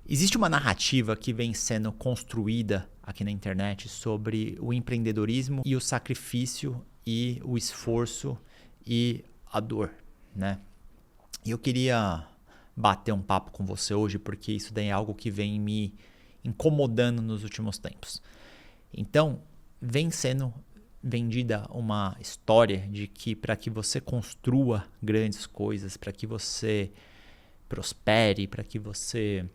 Existe uma narrativa que vem sendo construída aqui na internet sobre o empreendedorismo e o sacrifício e o esforço e a dor, né? E eu queria bater um papo com você hoje porque isso daí é algo que vem me incomodando nos últimos tempos. Então, vem sendo vendida uma história de que para que você construa grandes coisas, para que você prospere, para que você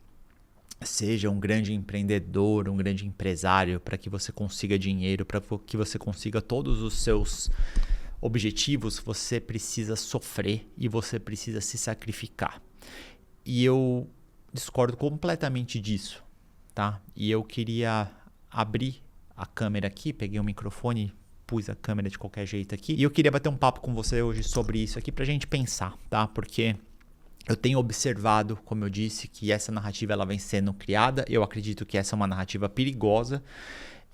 seja um grande empreendedor, um grande empresário, para que você consiga dinheiro, para que você consiga todos os seus objetivos, você precisa sofrer e você precisa se sacrificar. E eu discordo completamente disso, tá? E eu queria abrir a câmera aqui, peguei o microfone, pus a câmera de qualquer jeito aqui, e eu queria bater um papo com você hoje sobre isso aqui pra gente pensar, tá? Porque eu tenho observado, como eu disse, que essa narrativa ela vem sendo criada. Eu acredito que essa é uma narrativa perigosa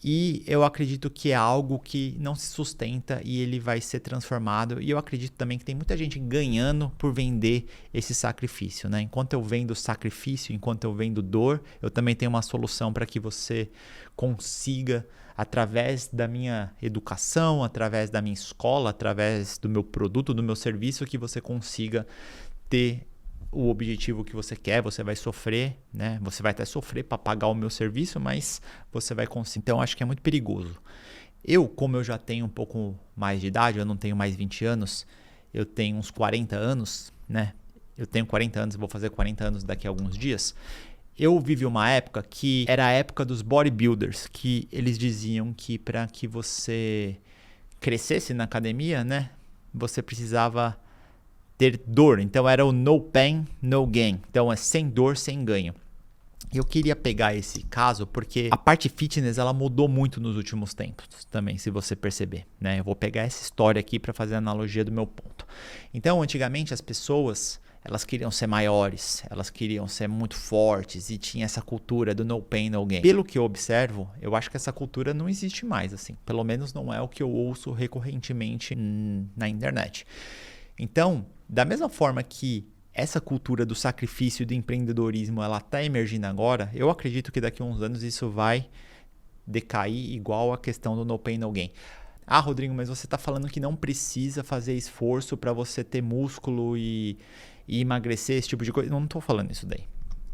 e eu acredito que é algo que não se sustenta e ele vai ser transformado. E eu acredito também que tem muita gente ganhando por vender esse sacrifício, né? Enquanto eu vendo sacrifício, enquanto eu vendo dor, eu também tenho uma solução para que você consiga, através da minha educação, através da minha escola, através do meu produto, do meu serviço, que você consiga ter o objetivo que você quer. Você vai sofrer, né? Você vai até sofrer para pagar o meu serviço, mas você vai conseguir. Então, acho que é muito perigoso. Como eu já tenho um pouco mais de idade, eu não tenho mais 20 anos, eu tenho uns 40 anos, né? Eu tenho 40 anos, vou fazer 40 anos daqui a alguns dias. Eu vivi uma época que era a época dos bodybuilders, que eles diziam que para que você crescesse na academia, né? Você precisava ter dor, então era o no pain, no gain, então é sem dor, sem ganho. Eu queria pegar esse caso porque a parte fitness ela mudou muito nos últimos tempos também, se você perceber, né? Eu vou pegar essa história aqui para fazer a analogia do meu ponto. Então, antigamente as pessoas elas queriam ser maiores, elas queriam ser muito fortes e tinha essa cultura do no pain, no gain. Pelo que eu observo, eu acho que essa cultura não existe mais, assim. Pelo menos não é o que eu ouço recorrentemente na internet. Então, da mesma forma que essa cultura do sacrifício e do empreendedorismo ela está emergindo agora, eu acredito que daqui a uns anos isso vai decair igual a questão do no pain, no gain. Ah, Rodrigo, mas você está falando que não precisa fazer esforço para você ter músculo e emagrecer, esse tipo de coisa. Não estou falando isso daí.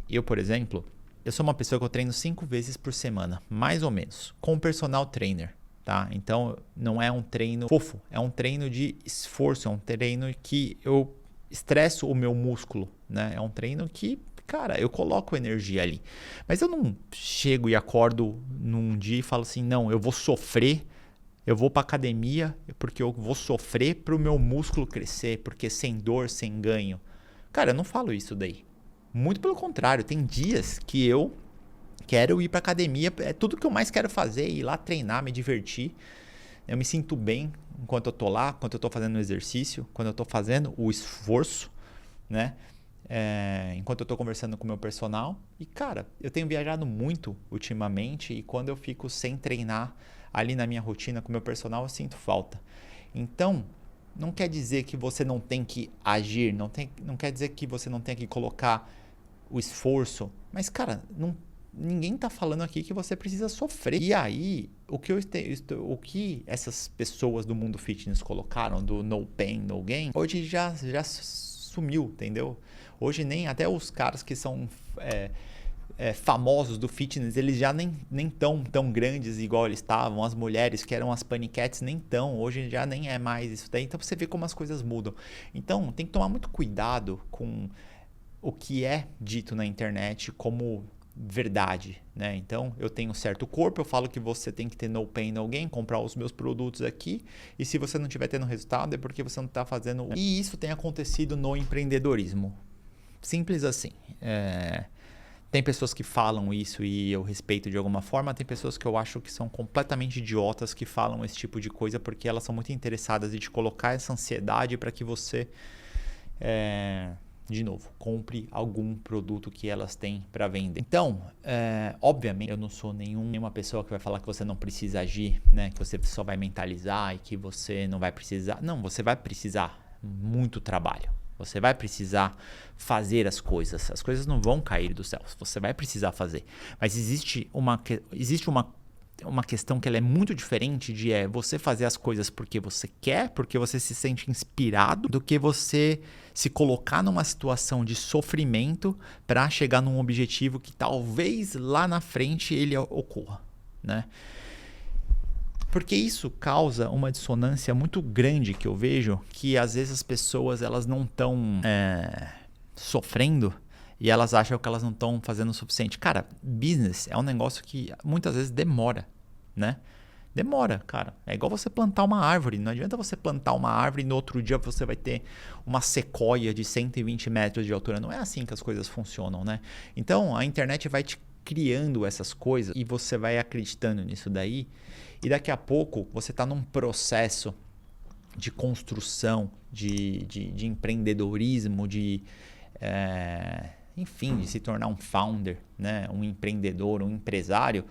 Eu, por exemplo, eu sou uma pessoa que eu treino 5 vezes por semana, mais ou menos, com um personal trainer. Tá? Então não é um treino fofo, é um treino de esforço, é um treino que eu estresso o meu músculo, né? É um treino que, cara, eu coloco energia ali. Mas eu não chego e acordo num dia e falo assim, não, eu vou sofrer, eu vou pra academia porque eu vou sofrer pro meu músculo crescer, porque sem dor, sem ganho. Cara, eu não falo isso daí. Muito pelo contrário, tem dias que eu quero ir para academia, é tudo que eu mais quero fazer, ir lá treinar, me divertir. Eu me sinto bem enquanto eu tô lá, enquanto eu tô fazendo o exercício, quando eu tô fazendo o esforço, né? Enquanto eu tô conversando com o meu personal. E, cara, eu tenho viajado muito ultimamente e quando eu fico sem treinar ali na minha rotina com o meu personal, eu sinto falta. Então, não quer dizer que você não tem que agir, não quer dizer que você não tem que colocar o esforço, mas, cara, ninguém tá falando aqui que você precisa sofrer. E aí, o que essas pessoas do mundo fitness colocaram do no pain, no gain, hoje já sumiu, entendeu? Hoje nem até os caras que são famosos do fitness, eles já nem tão grandes igual eles estavam. As mulheres que eram as paniquetes nem tão, hoje já nem é mais isso daí. Então você vê como as coisas mudam. Então tem que tomar muito cuidado com o que é dito na internet como verdade, né? Então, eu tenho um certo corpo, eu falo que você tem que ter no pain, no gain, comprar os meus produtos aqui, e se você não estiver tendo resultado é porque você não está fazendo. E isso tem acontecido no empreendedorismo. Simples assim. Tem pessoas que falam isso e eu respeito de alguma forma, tem pessoas que eu acho que são completamente idiotas que falam esse tipo de coisa porque elas são muito interessadas em te colocar essa ansiedade para que você de novo, compre algum produto que elas têm para vender. Então, obviamente, eu não sou nenhuma pessoa que vai falar que você não precisa agir, né? Que você só vai mentalizar e que você não vai precisar. Não, você vai precisar muito trabalho. Você vai precisar fazer as coisas não vão cair do céu, você vai precisar fazer. Mas existe uma questão que ela é muito diferente de você fazer as coisas porque você quer, porque você se sente inspirado, do que você se colocar numa situação de sofrimento para chegar num objetivo que talvez lá na frente ele ocorra, né? Porque isso causa uma dissonância muito grande que eu vejo, que às vezes as pessoas elas não estão sofrendo e elas acham que elas não estão fazendo o suficiente. Cara, business é um negócio que muitas vezes demora, né? Demora, cara. É igual você plantar uma árvore. Não adianta você plantar uma árvore e no outro dia você vai ter uma sequoia de 120 metros de altura. Não é assim que as coisas funcionam, né? Então, a internet vai te criando essas coisas e você vai acreditando nisso daí. E daqui a pouco você está num processo de construção, de empreendedorismo, enfim, de se tornar um founder, né? Um empreendedor, um empresário.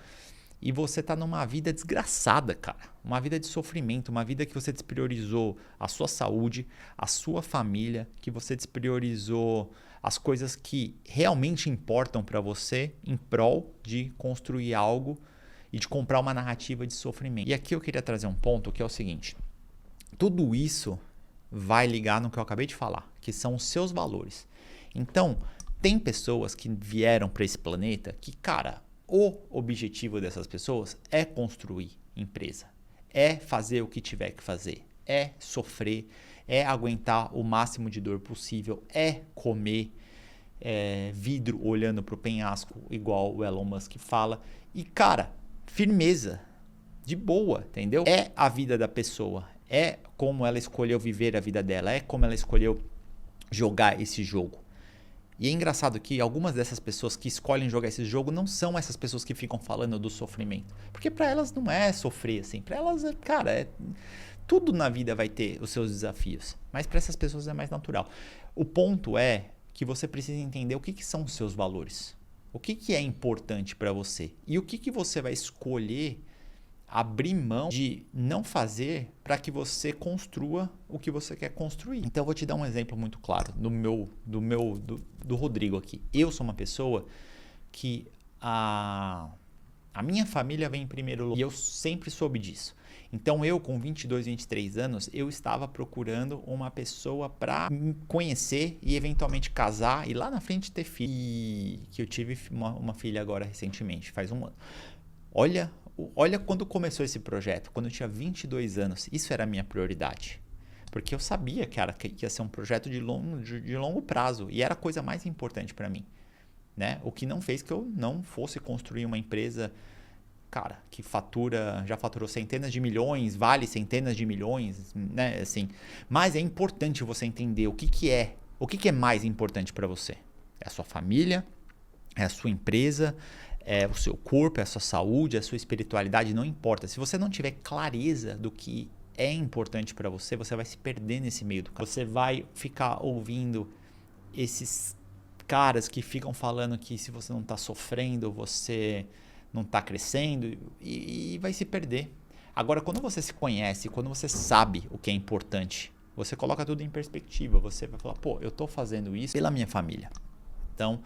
E você está numa vida desgraçada, cara. Uma vida de sofrimento, uma vida que você despriorizou a sua saúde, a sua família, que você despriorizou as coisas que realmente importam para você em prol de construir algo e de comprar uma narrativa de sofrimento. E aqui eu queria trazer um ponto que é o seguinte. Tudo isso vai ligar no que eu acabei de falar, que são os seus valores. Então, tem pessoas que vieram para esse planeta que, cara, o objetivo dessas pessoas é construir empresa, é fazer o que tiver que fazer, é sofrer, é aguentar o máximo de dor possível, é comer vidro olhando para o penhasco, igual o Elon Musk fala. E, cara, firmeza, de boa, entendeu? É a vida da pessoa, é como ela escolheu viver a vida dela, é como ela escolheu jogar esse jogo. E é engraçado que algumas dessas pessoas que escolhem jogar esse jogo não são essas pessoas que ficam falando do sofrimento. Porque para elas não é sofrer assim. Para elas, cara, tudo na vida vai ter os seus desafios. Mas para essas pessoas é mais natural. O ponto é que você precisa entender o que são os seus valores. O que é importante para você. E o que você vai escolher abrir mão de não fazer para que você construa o que você quer construir. Então eu vou te dar um exemplo muito claro do Rodrigo aqui. Eu sou uma pessoa que a minha família vem em primeiro lugar e eu sempre soube disso. Então eu com 22, 23 anos, eu estava procurando uma pessoa para me conhecer e eventualmente casar e lá na frente ter filho. E que eu tive uma filha agora recentemente, faz um ano. Olha quando começou esse projeto, quando eu tinha 22 anos, isso era a minha prioridade. Porque eu sabia que ia ser um projeto de longo prazo e era a coisa mais importante para mim, né? O que não fez que eu não fosse construir uma empresa, cara, que já faturou centenas de milhões, vale centenas de milhões, né? Assim, mas é importante você entender o que é mais importante para você. É a sua família, é a sua empresa, é o seu corpo, é a sua saúde, é a sua espiritualidade, não importa. Se você não tiver clareza do que é importante para você, você vai se perder nesse meio do caminho. Você vai ficar ouvindo esses caras que ficam falando que se você não está sofrendo, você não está crescendo e vai se perder. Agora, quando você se conhece, quando você sabe o que é importante, você coloca tudo em perspectiva. Você vai falar, pô, eu estou fazendo isso pela minha família. Então,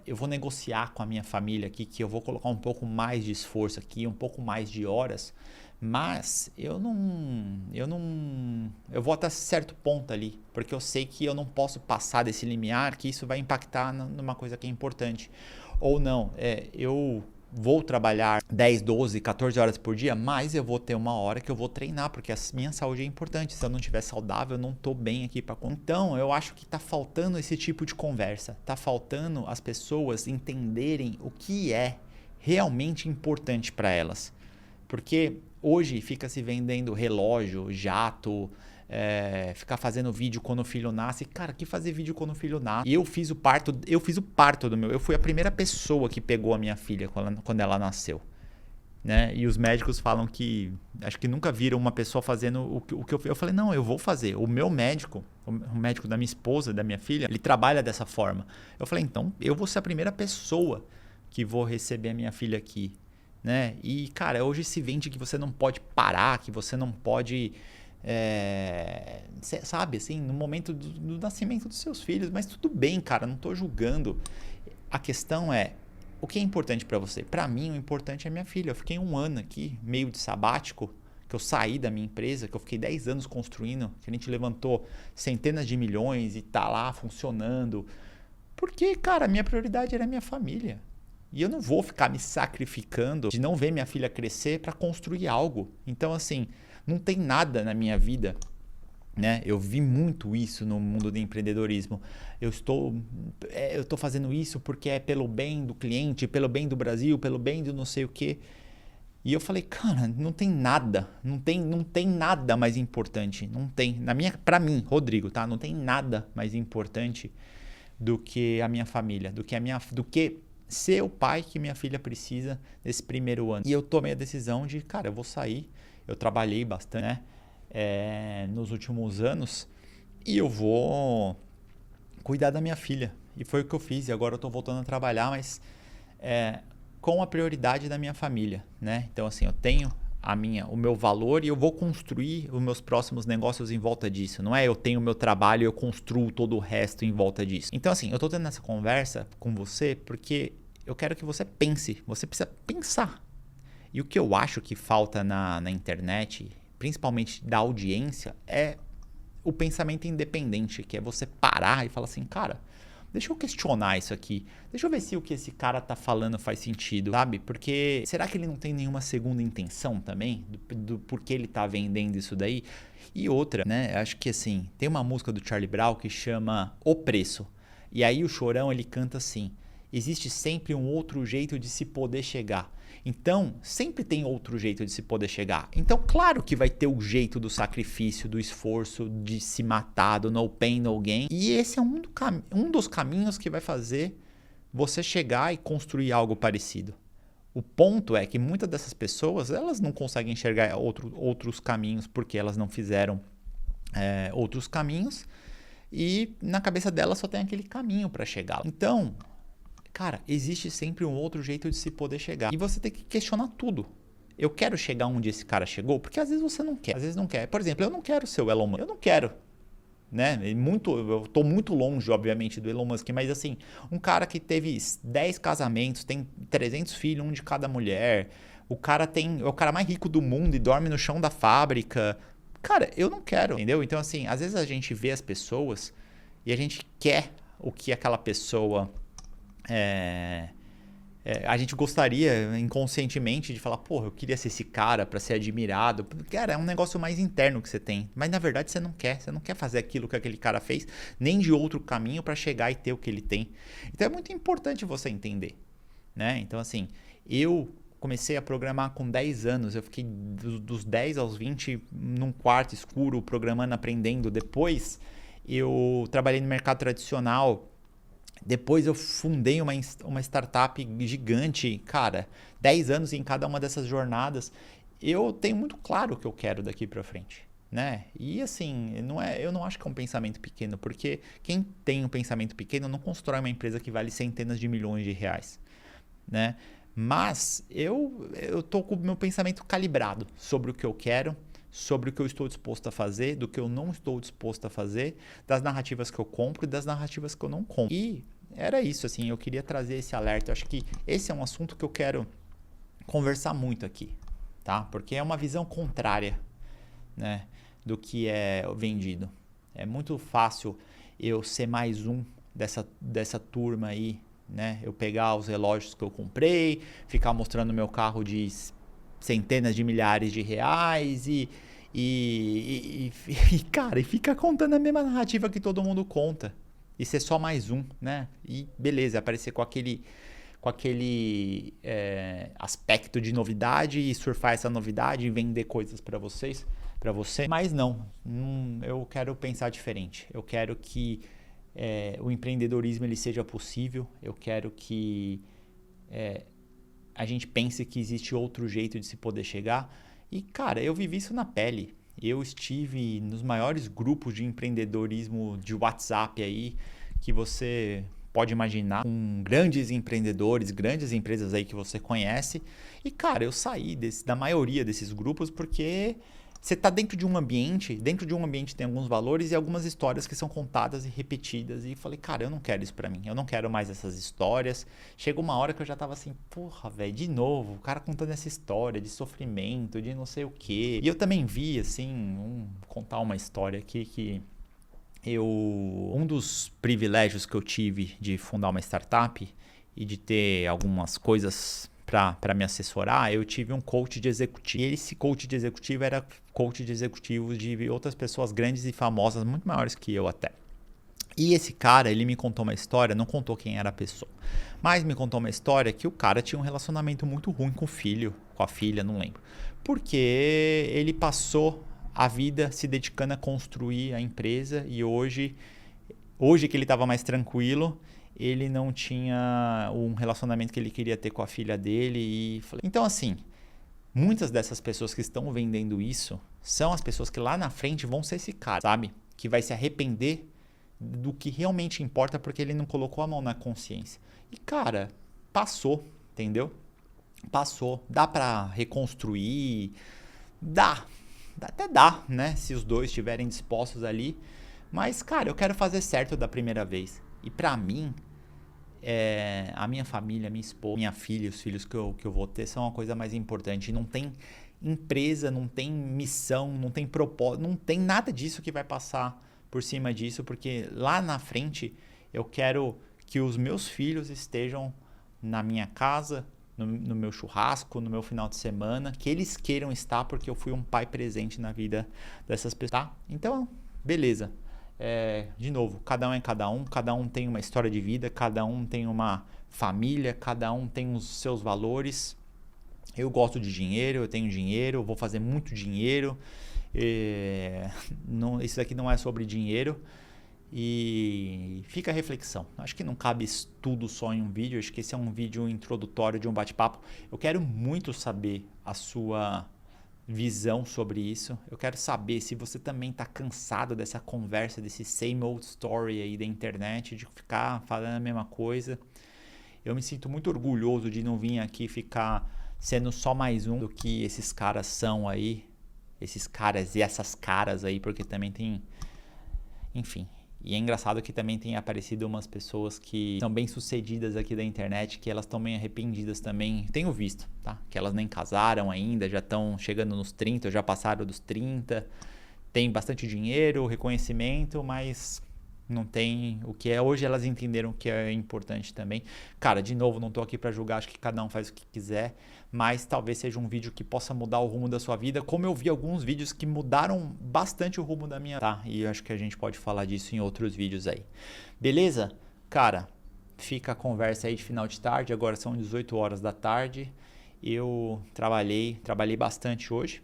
eu vou negociar com a minha família aqui que eu vou colocar um pouco mais de esforço aqui, um pouco mais de horas, mas eu vou até certo ponto ali, porque eu sei que eu não posso passar desse limiar, que isso vai impactar numa coisa que é importante. Ou não, eu vou trabalhar 10, 12, 14 horas por dia, mas eu vou ter uma hora que eu vou treinar, porque a minha saúde é importante. Se eu não estiver saudável, eu não estou bem aqui para... Então, eu acho que está faltando esse tipo de conversa. Está faltando as pessoas entenderem o que é realmente importante para elas. Porque hoje fica se vendendo relógio, jato, ficar fazendo vídeo quando o filho nasce. Cara, que fazer vídeo quando o filho nasce? Eu fiz o parto do meu. Eu fui a primeira pessoa que pegou a minha filha quando ela nasceu, né? E os médicos falam que acho que nunca viram uma pessoa fazendo o que eu fiz. Eu falei, não, eu vou fazer. O meu médico, o médico da minha esposa, da minha filha, ele trabalha dessa forma. Eu falei, então eu vou ser a primeira pessoa que vou receber a minha filha aqui, né? E, cara, hoje se vende que você não pode parar, que você não pode sabe, assim, no momento do nascimento dos seus filhos. Mas tudo bem, cara, não tô julgando. A questão é, o que é importante para você? Para mim, o importante é minha filha. Eu fiquei 1 ano aqui, meio de sabático, que eu saí da minha empresa, que eu fiquei 10 anos construindo, que a gente levantou centenas de milhões e tá lá funcionando. Porque, cara, a minha prioridade era a minha família. E eu não vou ficar me sacrificando de não ver minha filha crescer para construir algo. Então, assim, não tem nada na minha vida, né? Eu vi muito isso no mundo do empreendedorismo. Eu estou fazendo isso porque é pelo bem do cliente, pelo bem do Brasil, pelo bem do não sei o quê. E eu falei, cara, não tem nada, não tem nada mais importante, não tem. Para mim, Rodrigo, tá? Não tem nada mais importante do que a minha família, do que ser o pai que minha filha precisa nesse primeiro ano. E eu tomei a decisão de, cara, eu vou sair. Eu trabalhei bastante, né? Nos últimos anos, e eu vou cuidar da minha filha. E foi o que eu fiz. E agora eu tô voltando a trabalhar, mas com a prioridade da minha família, né? Então, assim, eu tenho o meu valor e eu vou construir os meus próximos negócios em volta disso. Não é eu tenho o meu trabalho e eu construo todo o resto em volta disso. Então, assim, eu tô tendo essa conversa com você porque eu quero que você pense. Você precisa pensar. E o que eu acho que falta na internet, principalmente da audiência, é o pensamento independente, que é você parar e falar assim, cara, deixa eu questionar isso aqui. Deixa eu ver se o que esse cara tá falando faz sentido, sabe? Porque será que ele não tem nenhuma segunda intenção também? Do porquê ele tá vendendo isso daí? E outra, né? Acho que assim, tem uma música do Charlie Brown que chama O Preço. E aí o Chorão, ele canta assim, existe sempre um outro jeito de se poder chegar. Então, sempre tem outro jeito de se poder chegar. Então, claro que vai ter o jeito do sacrifício, do esforço, de se matar, do no pain, no gain. E esse é um dos caminhos que vai fazer você chegar e construir algo parecido. O ponto é que muitas dessas pessoas, elas não conseguem enxergar outros caminhos porque elas não fizeram outros caminhos. E na cabeça delas só tem aquele caminho para chegar. Então, cara, existe sempre um outro jeito de se poder chegar. E você tem que questionar tudo. Eu quero chegar onde esse cara chegou? Porque às vezes você não quer. Às vezes não quer. Por exemplo, eu não quero ser o Elon Musk. Eu não quero. Né? Eu tô muito longe, obviamente, do Elon Musk. Mas assim, um cara que teve 10 casamentos, tem 300 filhos, um de cada mulher. O cara é o cara mais rico do mundo e dorme no chão da fábrica. Cara, eu não quero, entendeu? Então assim, às vezes a gente vê as pessoas e a gente quer o que aquela pessoa... a gente gostaria inconscientemente de falar, porra, eu queria ser esse cara pra ser admirado. Cara, é um negócio mais interno que você tem. Mas na verdade você não quer fazer aquilo que aquele cara fez, nem de outro caminho pra chegar e ter o que ele tem. Então é muito importante você entender, né? Então assim, eu comecei a programar com 10 anos, eu fiquei dos 10 aos 20 num quarto escuro programando, aprendendo. Depois eu trabalhei no mercado tradicional. Depois eu fundei uma startup gigante, cara, 10 anos em cada uma dessas jornadas. Eu tenho muito claro o que eu quero daqui para frente, né? E assim, eu não acho que é um pensamento pequeno, porque quem tem um pensamento pequeno não constrói uma empresa que vale centenas de milhões de reais, né? Mas eu tô com o meu pensamento calibrado sobre o que eu quero, sobre o que eu estou disposto a fazer, do que eu não estou disposto a fazer, das narrativas que eu compro e das narrativas que eu não compro. E era isso, assim, eu queria trazer esse alerta. Eu acho que esse é um assunto que eu quero conversar muito aqui, tá? Porque é uma visão contrária, né, do que é vendido. É muito fácil eu ser mais um dessa turma aí, né? Eu pegar os relógios que eu comprei, ficar mostrando meu carro de centenas de milhares de reais e cara, e fica contando a mesma narrativa que todo mundo conta. E ser só mais um, né? E beleza, aparecer com aquele aspecto de novidade e surfar essa novidade e vender coisas para você. Mas não, eu quero pensar diferente. Eu quero que o empreendedorismo ele seja possível. Eu quero que a gente pense que existe outro jeito de se poder chegar. E, cara, eu vivi isso na pele. Eu estive nos maiores grupos de empreendedorismo de WhatsApp aí, que você pode imaginar, com grandes empreendedores, grandes empresas aí que você conhece. E, cara, eu saí da maioria desses grupos porque você tá dentro de um ambiente tem alguns valores e algumas histórias que são contadas e repetidas. E falei, cara, eu não quero isso pra mim. Eu não quero mais essas histórias. Chegou uma hora que eu já tava assim, porra, velho, de novo, o cara contando essa história de sofrimento, de não sei o quê. E eu também vi, assim, contar uma história aqui que um dos privilégios que eu tive de fundar uma startup e de ter algumas coisas para me assessorar, eu tive um coach de executivo. E esse coach de executivo era coach de executivos de outras pessoas grandes e famosas, muito maiores que eu até. E esse cara, ele me contou uma história, não contou quem era a pessoa, mas me contou uma história que o cara tinha um relacionamento muito ruim com o filho, com a filha, não lembro. Porque ele passou a vida se dedicando a construir a empresa e hoje que ele estava mais tranquilo, ele não tinha um relacionamento que ele queria ter com a filha dele. Então, assim, muitas dessas pessoas que estão vendendo isso são as pessoas que lá na frente vão ser esse cara, sabe? Que vai se arrepender do que realmente importa porque ele não colocou a mão na consciência. E, cara, passou, entendeu? Passou. Dá pra reconstruir? Dá. Até dá, né? Se os dois estiverem dispostos ali. Mas, cara, eu quero fazer certo da primeira vez. E pra mim, a minha família, minha esposa, minha filha, os filhos que eu vou ter são a coisa mais importante. Não tem empresa, não tem missão, não tem propósito, não tem nada disso que vai passar por cima disso, porque lá na frente eu quero que os meus filhos estejam na minha casa, no meu churrasco, no meu final de semana, que eles queiram estar porque eu fui um pai presente na vida dessas pessoas, tá? Então, beleza. De novo, cada um tem uma história de vida, cada um tem uma família, cada um tem os seus valores. Eu gosto de dinheiro, eu tenho dinheiro, eu vou fazer muito dinheiro. Isso daqui não é sobre dinheiro. E fica a reflexão. Acho que não cabe tudo só em um vídeo. Acho que esse é um vídeo introdutório de um bate-papo. Eu quero muito saber a sua visão sobre isso. Eu quero saber se você também está cansado dessa conversa, desse same old story aí da internet, de ficar falando a mesma coisa. Eu me sinto muito orgulhoso de não vir aqui ficar sendo só mais um do que esses caras são aí. Esses caras e essas caras aí, porque também tem... Enfim... E é engraçado que também tem aparecido umas pessoas que são bem sucedidas aqui da internet, que elas estão bem arrependidas também. Tenho visto, tá? Que elas nem casaram ainda, já estão chegando nos 30, já passaram dos 30. Tem bastante dinheiro, reconhecimento, mas não tem o que é. Hoje elas entenderam que é importante também. Cara, de novo, não tô aqui para julgar, acho que cada um faz o que quiser, mas talvez seja um vídeo que possa mudar o rumo da sua vida, como eu vi alguns vídeos que mudaram bastante o rumo da minha, tá? E eu acho que a gente pode falar disso em outros vídeos aí. Beleza? Cara, fica a conversa aí de final de tarde, agora são 18 horas da tarde. Eu trabalhei bastante hoje.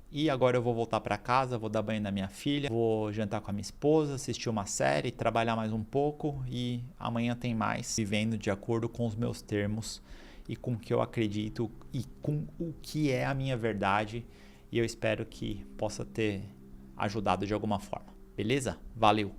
E agora eu vou voltar para casa, vou dar banho na minha filha, vou jantar com a minha esposa, assistir uma série, trabalhar mais um pouco e amanhã tem mais, vivendo de acordo com os meus termos e com o que eu acredito e com o que é a minha verdade, e eu espero que possa ter ajudado de alguma forma. Beleza? Valeu!